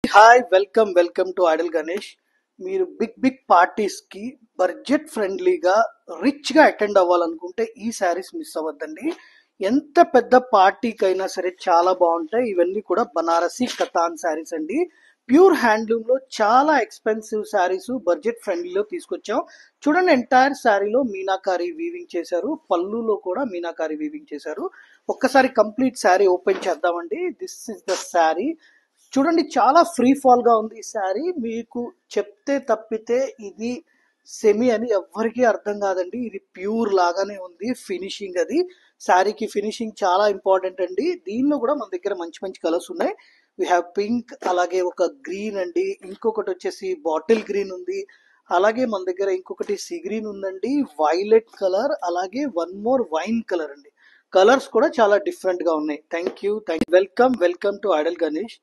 Hi welcome to Idol Ganesh. మీరు big parties కి budget ఫ్రెండ్లీగా రిచ్ గా అటెండ్ అవ్వాలనుకుంటే ఈ శారీస్ మిస్ అవ్వద్దండి. ఎంత పెద్ద పార్టీకైనా సరే చాలా బాగుంటాయి. ఇవన్నీ కూడా బనారసి కతాన్ శారీస్ అండి. ప్యూర్ హ్యాండ్లూమ్ లో చాలా ఎక్స్పెన్సివ్ శారీస్ బడ్జెట్ ఫ్రెండ్లీలో తీసుకొచ్చాం. చూడండి, ఎంటైర్ శారీలో మీనాకారి వీవింగ్ చేశారు, పళ్ళులో కూడా మీనాకారి వీవింగ్ చేశారు. ఒక్కసారి కంప్లీట్ శారీ ఓపెన్ చేద్దామండి. This is the sari. చూడండి, చాలా ఫ్రీ ఫాల్ గా ఉంది ఈ శారీ. మీకు చెప్తే తప్పితే ఇది సెమీ అని ఎవ్వరికీ అర్థం కాదండి. ఇది ప్యూర్ లాగానే ఉంది ఫినిషింగ్. అది శారీకి ఫినిషింగ్ చాలా ఇంపార్టెంట్ అండి. దీనిలో కూడా మన దగ్గర మంచి మంచి కలర్స్ ఉన్నాయి. వీ హ్యావ్ పింక్, అలాగే ఒక గ్రీన్ అండి, ఇంకొకటి వచ్చేసి బాటిల్ గ్రీన్ ఉంది, అలాగే మన దగ్గర ఇంకొకటి సీ గ్రీన్ ఉందండి, వైలెట్ కలర్, అలాగే వన్ మోర్ వైన్ కలర్ అండి. కలర్స్ కూడా చాలా డిఫరెంట్ గా ఉన్నాయి. Thank you. Welcome to Idol Ganesh.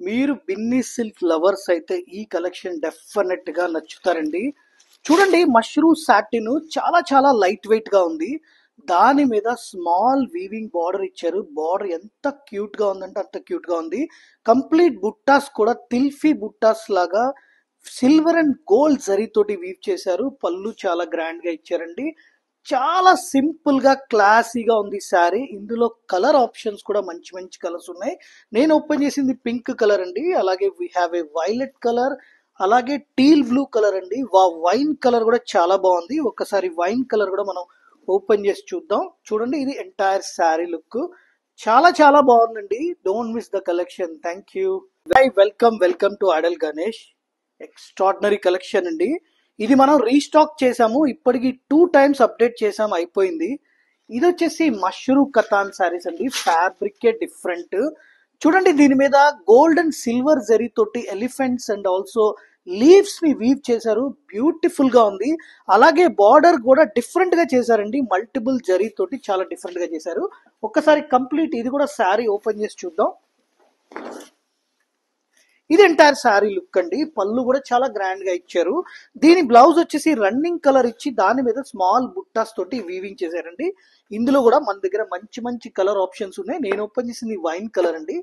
మీరు బిన్నీ సిల్క్ లవర్స్ అయితే ఈ కలెక్షన్ డెఫినెట్ గా నచ్చుతారండి. చూడండి, మష్రూ సాటిన్ చాలా చాలా లైట్ వెయిట్ గా ఉంది. దాని మీద స్మాల్ వీవింగ్ బార్డర్ ఇచ్చారు. బార్డర్ ఎంత క్యూట్ గా ఉందంటే అంత క్యూట్ గా ఉంది. కంప్లీట్ బుట్టాస్ కూడా తిల్ఫీ బుట్టాస్ లాగా సిల్వర్ అండ్ గోల్డ్ జరీ తోటి వీవ్ చేశారు. పళ్ళు చాలా గ్రాండ్ గా ఇచ్చారండి. చాలా సింపుల్ గా క్లాసీగా ఉంది శారీ. ఇందులో కలర్ ఆప్షన్స్ కూడా మంచి మంచి కలర్స్ ఉన్నాయి. నేను ఓపెన్ చేసింది పింక్ కలర్ అండి, అలాగే we have A violet colour, అలాగే టీల్ బ్లూ కలర్ అండి. వైన్ కలర్ కూడా చాలా బాగుంది. ఒక్కసారి వైన్ కలర్ కూడా మనం ఓపెన్ చేసి చూద్దాం. చూడండి, ఇది ఎంటైర్ శారీ లుక్ చాలా చాలా బాగుందండి. Don't miss the collection. Thank you. Welcome to Idol Ganesh. Extraordinary collection అండి. ఇది మనం రీస్టాక్ చేసాము, ఇప్పటికి 2 టైమ్స్ అప్డేట్ చేసాము, అయిపోయింది. ఇది వచ్చేసి మష్రూ కతాన్ శారీస్ అండి. Fabric different. చూడండి, దీని మీద గోల్డ్ అండ్ సిల్వర్ జరీ తోటి ఎలిఫెంట్స్ అండ్ ఆల్సో లీవ్స్ ని వీవ్ చేశారు. బ్యూటిఫుల్ గా ఉంది. అలాగే బార్డర్ కూడా డిఫరెంట్ గా చేశారండి. మల్టిపుల్ జరీ తోటి చాలా డిఫరెంట్ గా చేశారు. ఒక్కసారి కంప్లీట్ ఇది కూడా శారీ ఓపెన్ చేసి చూద్దాం. ఇది ఎంటైర్ శారీ లుక్ అండి. పళ్ళు కూడా చాలా గ్రాండ్ గా ఇచ్చారు. దీని బ్లౌజ్ వచ్చేసి రన్నింగ్ కలర్ ఇచ్చి దాని మీద స్మాల్ బుట్టాస్ తోటి వీవింగ్ చేశారండి. ఇందులో కూడా మన దగ్గర మంచి మంచి కలర్ ఆప్షన్స్ ఉన్నాయి. నేను ఓపెన్ చేసింది వైన్ కలర్ అండి,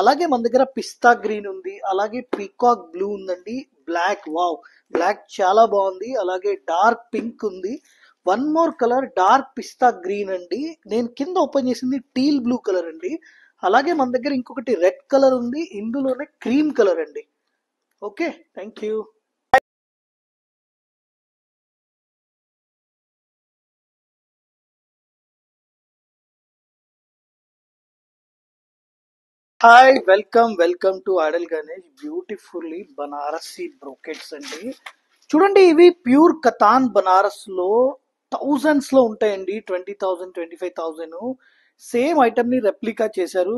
అలాగే మన దగ్గర పిస్తా గ్రీన్ ఉంది, అలాగే పీకాక్ బ్లూ ఉందండి, బ్లాక్, వావ్ బ్లాక్ చాలా బాగుంది, అలాగే డార్క్ పింక్ ఉంది, వన్ మోర్ కలర్ డార్క్ పిస్తా గ్రీన్ అండి. నేను కింద ఓపెన్ చేసింది టీల్ బ్లూ కలర్ అండి. అలాగే మన దగ్గర ఇంకొకటి రెడ్ కలర్ ఉంది, ఇందులోనే క్రీమ్ కలర్ అండి. Okay, thank you. Hi welcome to Idol Ganesh. Beautifully Banarasi brocades అండి. చూడండి, ఇవి ప్యూర్ కతాన్ బనారస్ లో థౌజండ్స్ లో ఉంటాయండి. 20,000 25,000 సేమ్ ఐటమ్ ని రెప్లికా చేశారు.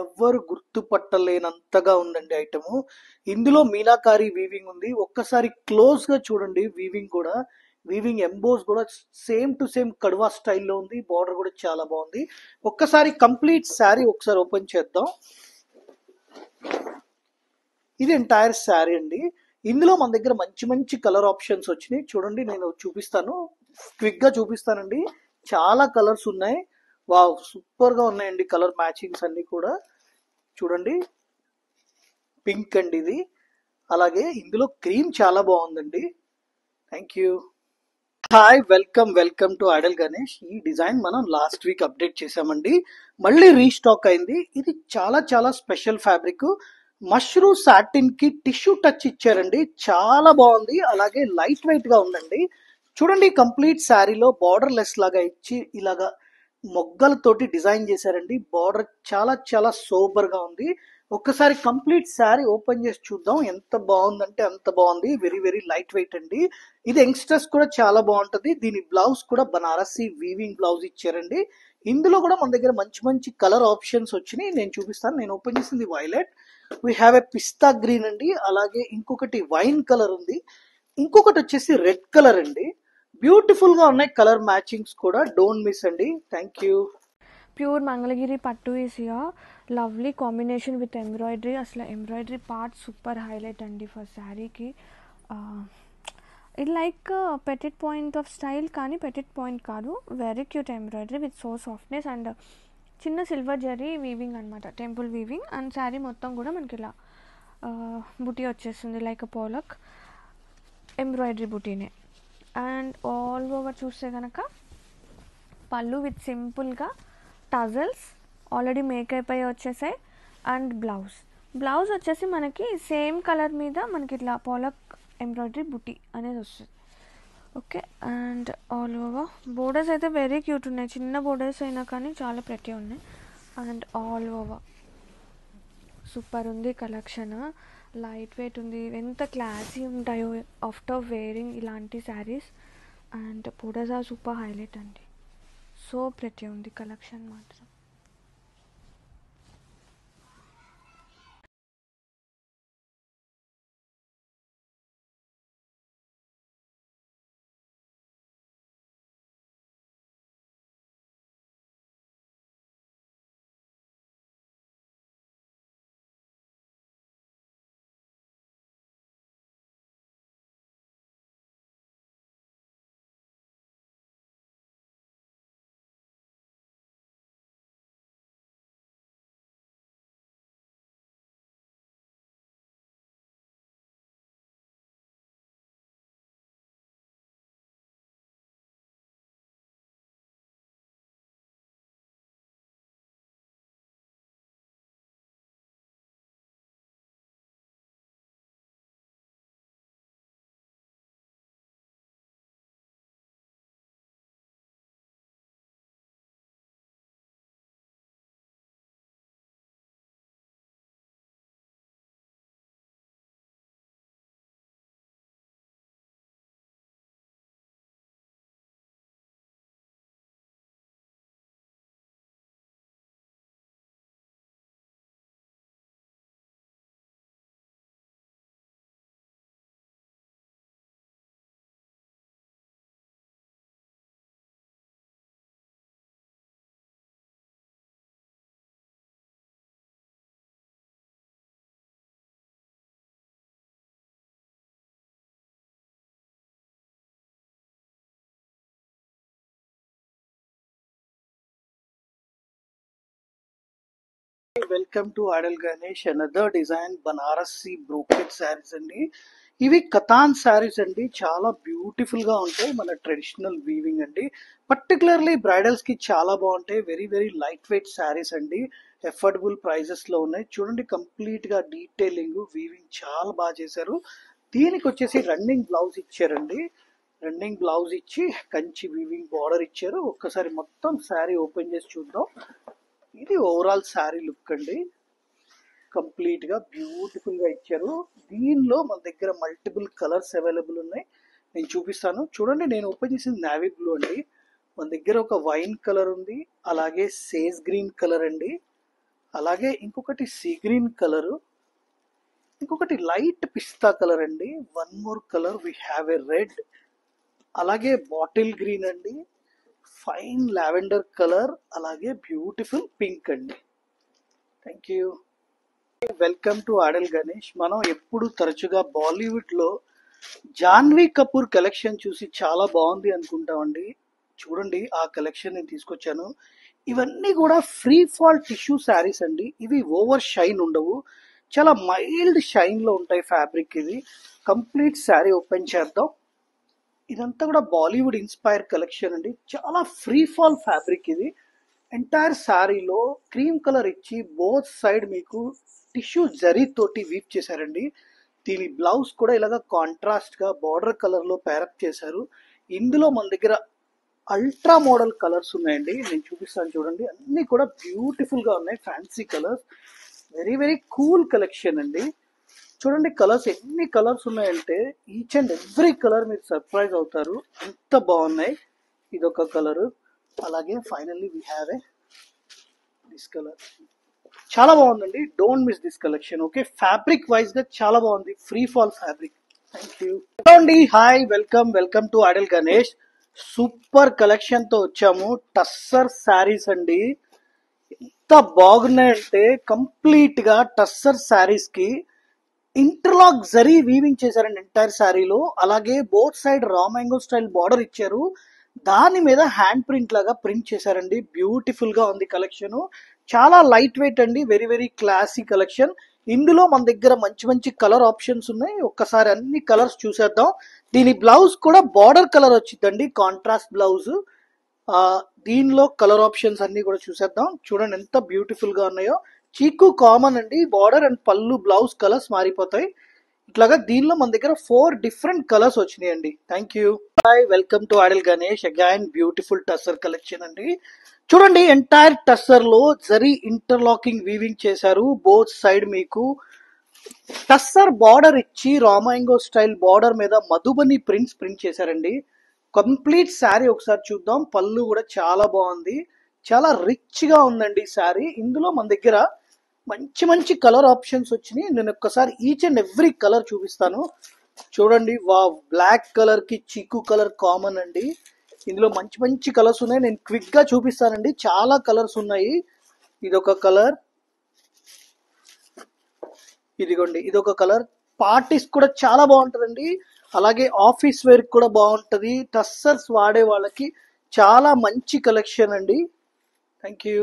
ఎవ్వరు గుర్తుపట్టలేనంతగా ఉందండి ఐటమ్. ఇందులో మీనాకారి వీవింగ్ ఉంది. ఒక్కసారి క్లోజ్ గా చూడండి, వీవింగ్ కూడా, వీవింగ్ ఎంబోస్ కూడా సేమ్ టు సేమ్ కడ్వా స్టైల్లో ఉంది. బార్డర్ కూడా చాలా బాగుంది. ఒక్కసారి కంప్లీట్ శారీ ఒకసారి ఓపెన్ చేద్దాం. ఇది ఎంటైర్ శారీ అండి. ఇందులో మన దగ్గర మంచి మంచి కలర్ ఆప్షన్స్ వచ్చినాయి. చూడండి, నేను చూపిస్తాను, క్విక్ గా చూపిస్తానండి. చాలా కలర్స్ ఉన్నాయి. వావ్, సూపర్ గా ఉన్నాయండి కలర్ మ్యాచింగ్స్ అన్ని కూడా. చూడండి, పింక్ అండి ఇది, అలాగే ఇందులో క్రీమ్ చాలా బాగుందండి. Thank you. Hi welcome to Idol Ganesh. ఈ డిజైన్ మనం లాస్ట్ వీక్ అప్డేట్ చేసామండి, మళ్ళీ రీస్టాక్ అయింది. ఇది చాలా చాలా స్పెషల్ ఫ్యాబ్రిక్. మష్రూ సాటిన్ కి టిష్యూ టచ్ ఇచ్చారండి. చాలా బాగుంది, అలాగే లైట్ వెయిట్ గా ఉందండి. చూడండి, కంప్లీట్ శారీలో బార్డర్ లెస్ లాగా ఇచ్చి ఇలాగా మొగ్గలతోటి డిజైన్ చేశారండి. బార్డర్ చాలా చాలా సూపర్ గా ఉంది. ఒక్కసారి కంప్లీట్ శారీ ఓపెన్ చేసి చూద్దాం. ఎంత బాగుందంటే అంత బాగుంది. వెరీ వెరీ లైట్ వెయిట్ అండి. ఇది యంగ్స్టర్స్ కూడా చాలా బాగుంటది. దీని బ్లౌజ్ కూడా బనారసి వీవింగ్ బ్లౌజ్ ఇచ్చారండి. ఇందులో కూడా మన దగ్గర మంచి మంచి కలర్ ఆప్షన్స్ వచ్చినాయి. నేను చూపిస్తాను. నేను ఓపెన్ చేసింది violet, we have A pista green అండి, అలాగే ఇంకొకటి వైన్ కలర్ ఉంది, ఇంకొకటి వచ్చేసి రెడ్ కలర్ అండి. బ్యూటిఫుల్ గా ఉన్నాయి కలర్ మ్యాచింగ్స్ కూడా. డోంట్ మిస్ అండి. Thank you. ప్యూర్ మంగళగిరి పట్టు is here. Lovely combination with embroidery. అసలు ఎంబ్రాయిడరీ పార్ట్ సూపర్ హైలైట్ అండి ఫర్ శారీకి. ఇది like petit point of style, కానీ పెటిట్ పాయింట్ కాదు. Very cute embroidery with so softness and చిన్న సిల్వర్ జరీ వీవింగ్ అనమాట, టెంపుల్ వీవింగ్. అండ్ శారీ మొత్తం కూడా మనకి ఇలా బుటీ వచ్చేస్తుంది లైక్ పోలక్ ఎంబ్రాయిడరీ బుటీనే. అండ్ ఆల్ ఓవర్ చూస్తే కనుక పళ్ళు విత్ సింపుల్గా టజల్స్ ఆల్రెడీ మేక్ అయిపోయి వచ్చేసాయి. అండ్ బ్లౌజ్ వచ్చేసి మనకి సేమ్ కలర్ మీద మనకి ఇట్లా పోలక్ ఎంబ్రాయిడరీ బుటీ అనేది వస్తుంది. Okay, and all over borders అయితే వెరీ క్యూట్ ఉన్నాయి, చిన్న బోర్డర్స్ అయినా కానీ చాలా ప్రతి ఉన్నాయి. అండ్ ఆల్ ఓవర్ సూపర్ ఉంది కలెక్షన్, లైట్ వెయిట్ ఉంది, ఎంత క్లాసీ ఉంటాయో ఆఫ్టర్ వేరింగ్ ఇలాంటి saris. And borders are super highlight అండి, సో ప్రతి ఉంది కలెక్షన్ మాత్రం. Welcome to Aadal Ganesh, another design Banarasi brocade saris అండి. ఇవి కతాన్ శారీస్ అండి, చాలా బ్యూటిఫుల్ గా ఉంటాయి, మన ట్రెడిషనల్ వీవింగ్ అండి. పర్టికులర్లీ బ్రైడల్స్ కి చాలా బాగుంటాయి, very very light weight saris అండి, ఎఫోర్డబుల్ ప్రైజెస్ లో ఉన్నాయి. చూడండి కంప్లీట్ గా డీటెయిలింగ్ వీవింగ్ చాలా బాగా చేశారు. దీనికి వచ్చేసి రన్నింగ్ బ్లౌజ్ ఇచ్చారండి, రన్నింగ్ బ్లౌజ్ ఇచ్చి కంచి వీవింగ్ బార్డర్ ఇచ్చారు. ఒక్కసారి మొత్తం శారీ ఓపెన్ చేసి చూద్దాం. ఇది ఓవరాల్ శారీ లుక్ అండి, కంప్లీట్ గా బ్యూటిఫుల్ గా ఇచ్చారు. దీనిలో మన దగ్గర మల్టిపుల్ కలర్స్ అవైలబుల్ ఉన్నాయి, నేను చూపిస్తాను. చూడండి, నేను ఓపెన్ చేసింది నావీ బ్లూ అండి, మన దగ్గర ఒక వైన్ కలర్ ఉంది, అలాగే సేజ్ గ్రీన్ కలర్ అండి, అలాగే ఇంకొకటి సీ గ్రీన్ కలర్, ఇంకొకటి లైట్ పిస్తా కలర్ అండి, one more colour we have a red, అలాగే బాటిల్ గ్రీన్ అండి, ఫైన్ లావెండర్ కలర్, అలాగే బ్యూటిఫుల్ పింక్ అండి. Thank you. Welcome to Aadal Ganesh. మనం ఎప్పుడు తరచుగా బాలీవుడ్ లో జాన్వీ కపూర్ కలెక్షన్ చూసి చాలా బాగుంది అనుకుంటామండి. చూడండి, ఆ కలెక్షన్ నేను తీసుకొచ్చాను. ఇవన్నీ కూడా ఫ్రీ ఫాల్ టిష్యూ శారీస్ అండి, ఇవి ఓవర్ షైన్ ఉండవు, చాలా మైల్డ్ షైన్ లో ఉంటాయి ఫ్యాబ్రిక్. ఇది కంప్లీట్ శారీ ఓపెన్ చేద్దాం. ఇదంతా కూడా బాలీవుడ్ ఇన్స్పైర్ కలెక్షన్ అండి, చాలా ఫ్రీ ఫాల్ ఫ్యాబ్రిక్. ఇది ఎంటైర్ శారీలో క్రీమ్ కలర్ ఇచ్చి బోత్ సైడ్ మీకు టిష్యూ జరీ తోటి వీప్ చేశారండి. దీని బ్లౌజ్ కూడా ఇలాగా కాంట్రాస్ట్ గా బార్డర్ కలర్ లో పేరప్ చేశారు. ఇందులో మన దగ్గర అల్ట్రా మోడల్ కలర్స్ ఉన్నాయండి, నేను చూపిస్తాను చూడండి. అన్ని కూడా బ్యూటిఫుల్ గా ఉన్నాయి, fancy colours, very very cool collection అండి. చూడండి కలర్స్, ఎన్ని కలర్స్ ఉన్నాయంటే ఈచ్ అండ్ ఎవ్రీ కలర్ మీరు సర్ప్రైజ్ అవుతారు, ఎంత బాగున్నాయి. ఇదొక కలర్, అలాగే finally we have a this colour, చాలా బాగుందండి. Don't miss this collection. Okay, fabric wise గా చాలా బాగుంది, free fall fabric. Thank you అండి. Hi, welcome to Aadal Ganesh. Super collection తో వచ్చాము, టస్సర్ శారీస్ అండి, ఎంత బాగున్నాయంటే కంప్లీట్ గా టస్సర్ శారీస్ కి ఇంటర్లాక్ జరీ వీవింగ్ చేశారండి ఎంటైర్ శారీలో, అలాగే both side raw mango style border ఇచ్చారు, దాని మీద హ్యాండ్ ప్రింట్ లాగా ప్రింట్ చేశారండి. బ్యూటిఫుల్ గా ఉంది కలెక్షన్, చాలా లైట్ వెయిట్ అండి, వెరీ వెరీ క్లాసీ కలెక్షన్. ఇందులో మన దగ్గర మంచి మంచి కలర్ ఆప్షన్స్ ఉన్నాయి. ఒక్కసారి అన్ని కలర్స్ చూసేద్దాం. దీని బ్లౌజ్ కూడా బార్డర్ కలర్ వచ్చిందండి, కాంట్రాస్ట్ బ్లౌజ్. దీనిలో కలర్ ఆప్షన్స్ అన్ని కూడా చూసేద్దాం. చూడండి ఎంత బ్యూటిఫుల్ గా ఉన్నాయో. చీకు కామన్ అండి, బార్డర్ అండ్ పళ్ళు బ్లౌజ్ కలర్స్ మారిపోతాయి. ఇట్లాగా దీనిలో మన దగ్గర 4 డిఫరెంట్ కలర్స్ వచ్చినాయండి. Thank you. Hi, welcome to Aadil Ganesh. Again beautiful tussar collection అండి. చూడండి ఎంటైర్ టస్సర్ లో జరీ ఇంటర్లాకింగ్ వీవింగ్ చేశారు. బోత్ సైడ్ మీకు టస్సర్ బార్డర్ ఇచ్చి రామాంగో స్టైల్ బార్డర్ మీద మధుబని ప్రింట్ చేశారండి. కంప్లీట్ శారీ ఒకసారి చూద్దాం. పళ్ళు కూడా చాలా బాగుంది, చాలా రిచ్ గా ఉందండి శారీ. ఇందులో మన దగ్గర మంచి మంచి కలర్ ఆప్షన్స్ వచ్చినాయి. నేను ఒక్కసారి ఈచ్ అండ్ ఎవ్రీ కలర్ చూపిస్తాను. చూడండి, వా, బ్లాక్ కలర్ కి చీకు కలర్ కామన్ అండి. ఇందులో మంచి మంచి కలర్స్ ఉన్నాయి. నేను క్విక్ గా చూపిస్తానండి, చాలా కలర్స్ ఉన్నాయి. ఇదొక కలర్, ఇదిగోండి ఇదొక కలర్. పార్టీస్ కూడా చాలా బాగుంటుందండి, అలాగే ఆఫీస్ వేర్ కూడా బాగుంటది. టస్సర్స్ వాడే వాళ్ళకి చాలా మంచి కలెక్షన్ అండి. Thank you.